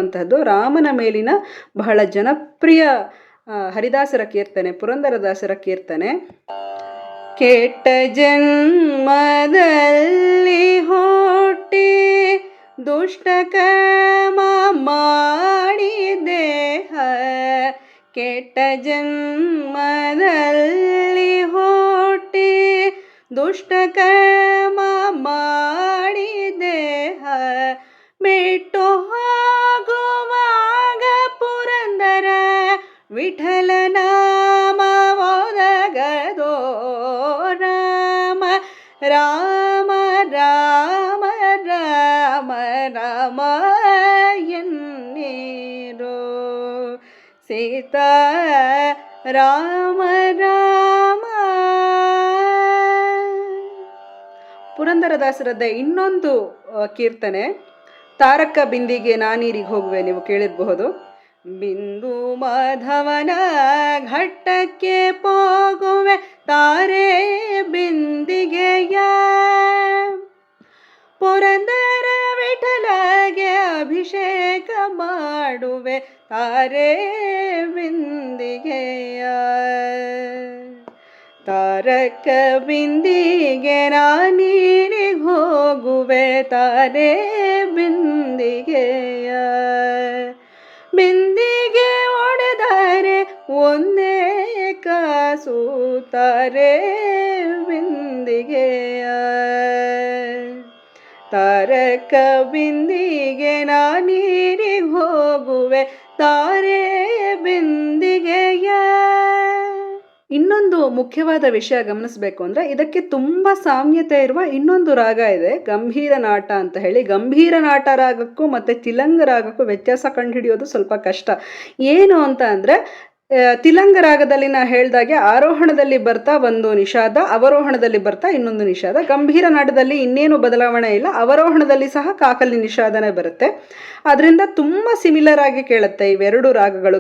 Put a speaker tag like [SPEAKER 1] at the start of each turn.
[SPEAKER 1] ಅಂತಹದ್ದು ರಾಮನ ಮೇಲಿನ ಬಹಳ ಜನಪ್ರಿಯ ಹರಿದಾಸರ ಕೀರ್ತನೆ, ಪುರಂದರದಾಸರ ಕೀರ್ತನೆ. ಕೆಟ್ಟ ಜನ್ಮದಲ್ಲಿ ಹುಟ್ಟಿ ದುಷ್ಟ ಕರ್ಮ ಮಾಡಿದೆ, ಕೆಟ್ಟ ಜನ್ಮದಲ್ಲಿ ಹುಟ್ಟಿ ದುಷ್ಟ ಕರ್ಮ ಮಾಡಿದೆ, ಬಿಟ್ಟು ಹೋಗುವಾಗ ಪುರಂದರ ವಿಠಲ ನಾಮ ಒದಗದೋ, ರಾಮ ರಾಮ ರಾಮ ರಾಮ ರಾಮ ಎನ್ನೀರೋ, ಸೀತಾ ರಾಮ ರಾಮ. ಪುರಂದರದಾಸರದ್ದ ಇನ್ನೊಂದು ಕೀರ್ತನೆ ತಾರಕ ಬಿಂದಿಗೆ ನಾನೀರಿಗೆ ಹೋಗುವೆ, ನೀವು ಕೇಳಿರಬಹುದು. ಬಿಂದು ಮಾಧವನ ಘಟ್ಟಕ್ಕೆ ಹೋಗುವೆ ತಾರೆ ಬಿಂದಿಗೆಯ, ಪುರಂದರ ವಿಠಲಗೆ ಅಭಿಷೇಕ ಮಾಡುವೆ ತಾರೆ ಬಿಂದಿಗೆಯ, ತಾರಕ ಬಿಂದಿಗೆ ನಾನೀರಿಗೆ ಹೋಗುವೆ ತಾರೆ ಬಿಂದಿಗೆಯ, ಬಿಂದಿಗೆ ಒಡೆದರೆ ಒಂದೇ ಕಾಸು ತಾರೆ ಬಿಂದಿಗೆಯ, ತಾರಕ ಬಿಂದಿಗೆ ನಾನೀರಿಗೆ ಹೋಗುವೆ ತಾರೆ ಬಿಂದಿಗೆಯ. ಇನ್ನೊಂದು ಮುಖ್ಯವಾದ ವಿಷಯ ಗಮನಿಸಬೇಕು ಅಂದರೆ, ಇದಕ್ಕೆ ತುಂಬ ಸಾಮ್ಯತೆ ಇರುವ ಇನ್ನೊಂದು ರಾಗ ಇದೆ, ಗಂಭೀರ ನಾಟ ಅಂತ ಹೇಳಿ. ಗಂಭೀರ ನಾಟ ರಾಗಕ್ಕೂ ಮತ್ತು ತಿಲಂಗ ರಾಗಕ್ಕೂ ವ್ಯತ್ಯಾಸ ಕಂಡುಹಿಡಿಯೋದು ಸ್ವಲ್ಪ ಕಷ್ಟ. ಏನು ಅಂತ ಅಂದರೆ, ತಿಲಂಗ ರಾಗದಲ್ಲಿ ನಾ ಹೇಳ್ದಾಗೆ ಆರೋಹಣದಲ್ಲಿ ಬರ್ತಾ ಒಂದು ನಿಷಾದ, ಅವರೋಹಣದಲ್ಲಿ ಬರ್ತಾ ಇನ್ನೊಂದು ನಿಷಾದ. ಗಂಭೀರ ನಾಟದಲ್ಲಿ ಇನ್ನೇನು ಬದಲಾವಣೆ ಇಲ್ಲ, ಅವರೋಹಣದಲ್ಲಿ ಸಹ ಕಾಕಲಿ ನಿಷಾದನೆ ಬರುತ್ತೆ. ಅದರಿಂದ ತುಂಬ ಸಿಮಿಲರ್ ಆಗಿ ಕೇಳುತ್ತೆ ಇವೆರಡು ರಾಗಗಳು.